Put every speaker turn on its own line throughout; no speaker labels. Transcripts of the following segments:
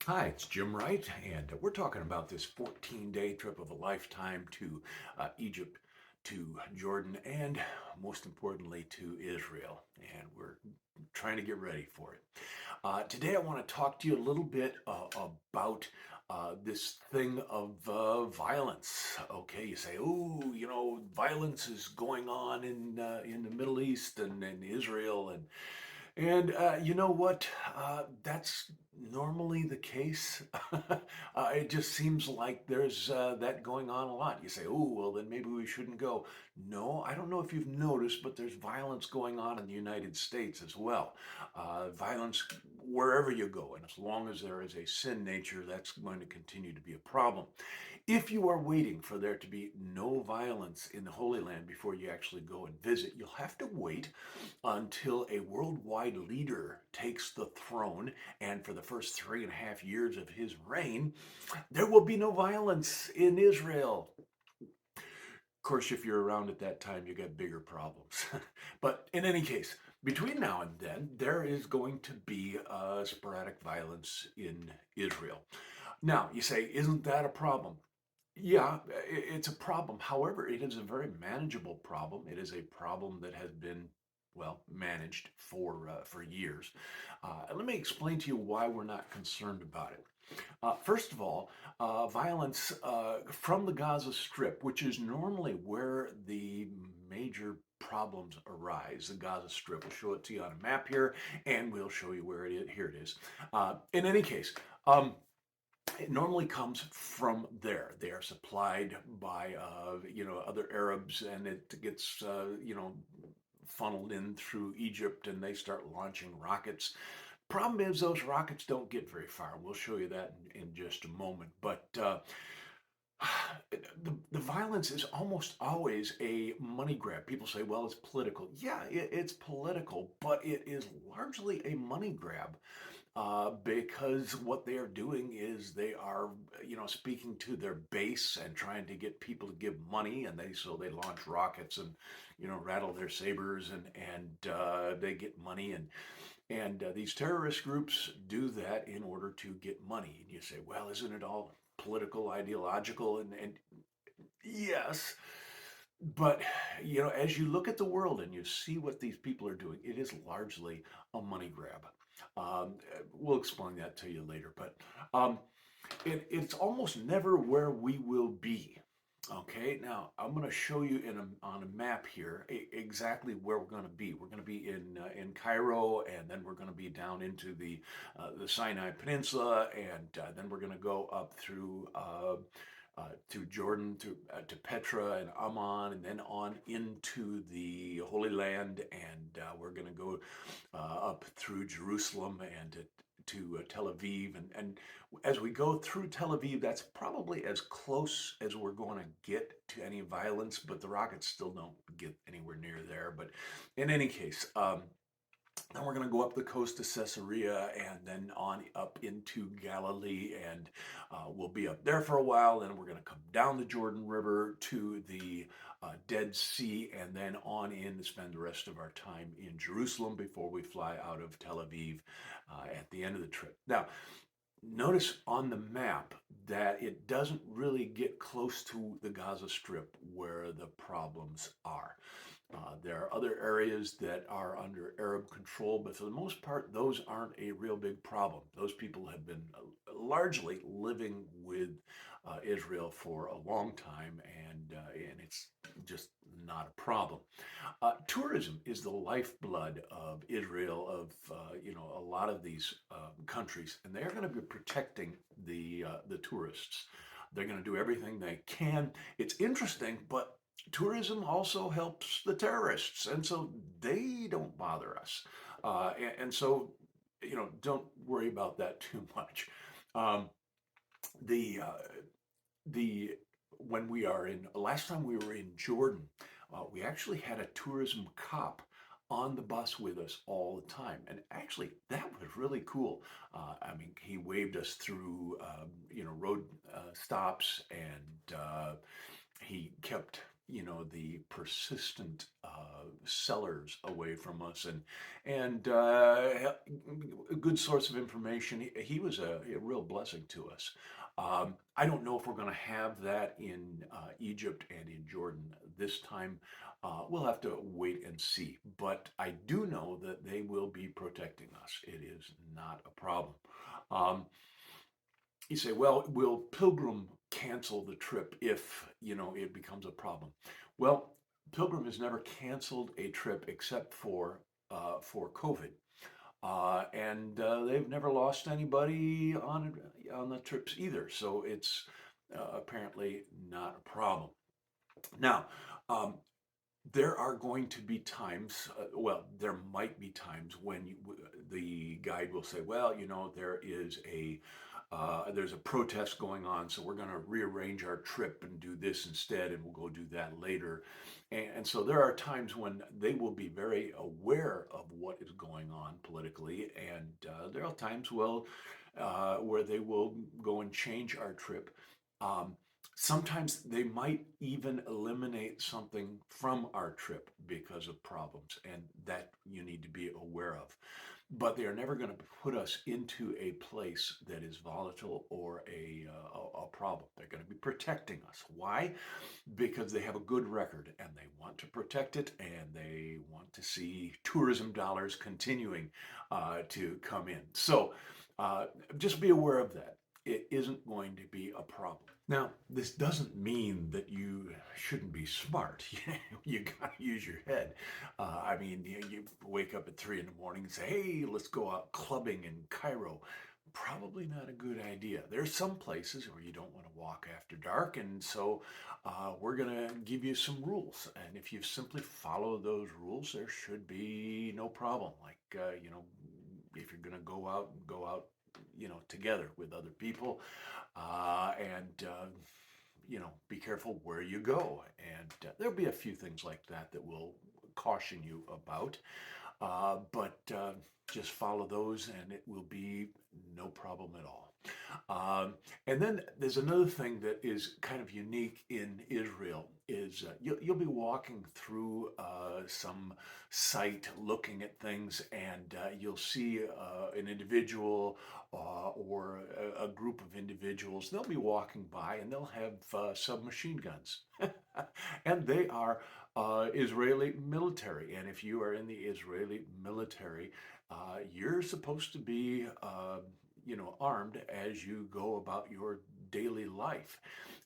Hi, it's Jim Wright, and we're talking about this 14-day trip of a lifetime to Egypt, to Jordan, and most importantly to Israel. And we're trying to get ready for it. Today, I want to talk to you a little bit about this thing of violence. Okay, you say, "Oh, violence is going on in the Middle East and in Israel, and you know what? That's normally the case. It just seems like there's that going on a lot. You say, oh, well, then maybe we shouldn't go. No, I don't know if you've noticed, but there's violence going on in the United States as well. Violence wherever you go. And as long as there is a sin nature, that's going to continue to be a problem. If you are waiting for there to be no violence in the Holy Land before you actually go and visit, you'll have to wait until a worldwide leader takes the throne. And for the first 3.5 years of his reign, there will be no violence in Israel. Of course, if you're around at that time, you got bigger problems. But in any case, between now and then, there is going to be sporadic violence in Israel. Now, you say, isn't that a problem? Yeah, it's a problem. However, it is a very manageable problem. It is a problem that has been, well, managed for years. Let me explain to you why we're not concerned about it. First of all, violence from the Gaza Strip, which is normally where the major problems arise. The Gaza Strip. We'll show it to you on a map here, and we'll show you where it is. Here it is. In any case. It normally comes from there. They are supplied by, other Arabs, and it gets, funneled in through Egypt, and they start launching rockets. Problem is, those rockets don't get very far. We'll show you that in just a moment. But the violence is almost always a money grab. People say, well, it's political. Yeah, it's political, but it is largely a money grab because what they are doing is they are, speaking to their base and trying to get people to give money, and they launch rockets and, rattle their sabers and they get money and these terrorist groups do that in order to get money. And you say, well, isn't it all political, ideological, and yes, but as you look at the world and you see what these people are doing, it is largely a money grab. We'll explain that to you later, but um, it's almost never where we will be. Okay, now I'm going to show you on a map here exactly where we're going to be. We're going to be in Cairo, and then we're going to be down into the Sinai Peninsula, and then we're going to go up through Jordan, to Petra and Amman, and then on into the Holy Land, and we're going to go up through Jerusalem and to Tel Aviv, and as we go through Tel Aviv, that's probably as close as we're going to get to any violence, but the rockets still don't get anywhere near there. But in any case, then we're going to go up the coast to Caesarea and then on up into Galilee, and we'll be up there for a while. Then we're going to come down the Jordan River to the Dead Sea, and then on in to spend the rest of our time in Jerusalem before we fly out of Tel Aviv at the end of the trip. Now, notice on the map that it doesn't really get close to the Gaza Strip where the problems are. There are other areas that are under Arab control, but for the most part, those aren't a real big problem. Those people have been largely living with Israel for a long time, and it's just not a problem. Tourism is the lifeblood of Israel, of a lot of these countries, and they're going to be protecting the tourists. They're going to do everything they can. It's interesting, but tourism also helps the terrorists, and so they don't bother us. And so, don't worry about that too much. Um, the the when we are in last time we were in Jordan, we actually had a tourism cop on the bus with us all the time, and actually that was really cool. I mean, he waved us through road stops, and he kept the persistent sellers away from us, and a good source of information. He was a real blessing to us. I don't know if we're going to have that in Egypt and in Jordan this time. We'll have to wait and see. But I do know that they will be protecting us. It is not a problem. Um, you say, well, will Pilgrim cancel the trip if, it becomes a problem? Well, Pilgrim has never canceled a trip except for COVID. And they've never lost anybody on the trips either. So it's apparently not a problem. Now, um, there are going to be times, well, there might be times when the guide will say, well, there's a protest going on, so we're going to rearrange our trip and do this instead, and we'll go do that later. And so there are times when they will be very aware of what is going on politically, and there are times, where they will go and change our trip. Um, Sometimes they might even eliminate something from our trip because of problems, and that you need to be aware of. But they are never going to put us into a place that is volatile or a problem. They're going to be protecting us. Why? Because they have a good record and they want to protect it, and they want to see tourism dollars continuing to come in. So just be aware of that. It isn't going to be a problem. Now, this doesn't mean that you shouldn't be smart. You got to use your head. I mean, you wake up at 3 in the morning and say, hey, let's go out clubbing in Cairo. Probably not a good idea. There's some places where you don't want to walk after dark, and so we're going to give you some rules. And if you simply follow those rules, there should be no problem. Like, if you're going to go out, together with other people, and be careful where you go. And there'll be a few things like that that we'll caution you about. But just follow those and it will be no problem at all. And then there's another thing that is kind of unique in Israel is you'll be walking through some site looking at things, and you'll see an individual or a group of individuals. They'll be walking by and they'll have submachine guns. And they are Israeli military. And if you are in the Israeli military, you're supposed to be, armed as you go about your daily life.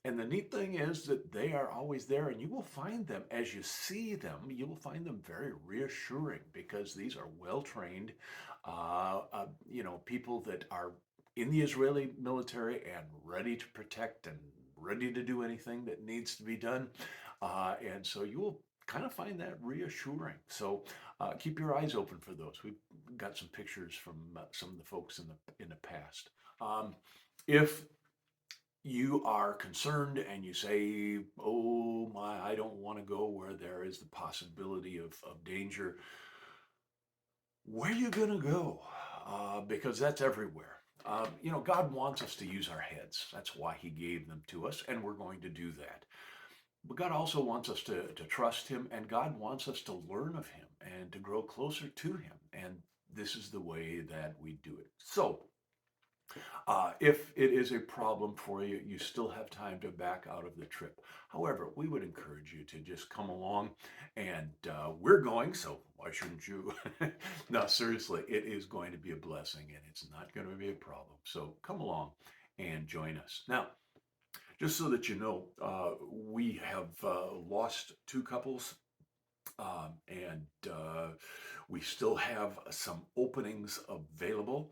And the neat thing is that they are always there, and you will find them as you see them. You will find them very reassuring because these are well trained, people that are in the Israeli military and ready to protect and ready to do anything that needs to be done. And so you will kind of find that reassuring. So keep your eyes open for those. We've got some pictures from some of the folks in the past. If you are concerned and you say, "Oh my, I don't want to go where there is the possibility of danger," where are you going to go? Because that's everywhere. God wants us to use our heads. That's why He gave them to us, and we're going to do that. But God also wants us to trust Him, and God wants us to learn of Him and to grow closer to Him. And this is the way that we do it. So, if it is a problem for you, you still have time to back out of the trip. However, we would encourage you to just come along, and we're going, so why shouldn't you? No, seriously, it is going to be a blessing, and it's not going to be a problem. So come along and join us. Now, just so that you know, we have lost two couples, and we still have some openings available.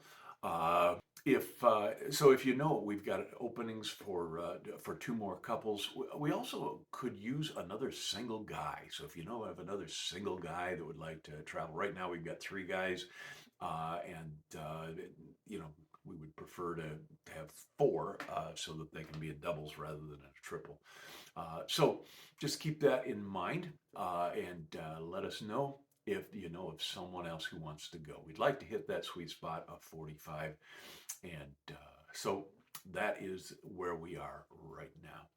If you know, we've got openings for two more couples. We also could use another single guy. So if you know of another single guy that would like to travel, right now we've got three guys, and we would prefer to have four so that they can be a doubles rather than a triple. So just keep that in mind, and let us know if you know of someone else who wants to go. We'd like to hit that sweet spot of 45. And so that is where we are right now.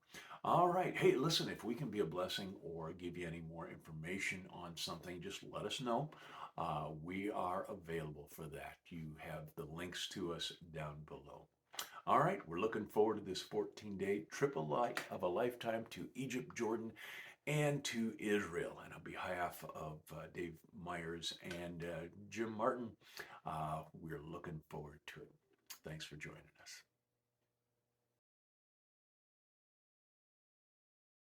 All right. Hey, listen, if we can be a blessing or give you any more information on something, just let us know. We are available for that. You have the links to us down below. All right, we're looking forward to this 14-day trip of a lifetime to Egypt, Jordan, and to Israel. And on behalf of Dave Myers and Jim Martin, we're looking forward to it. Thanks for joining us.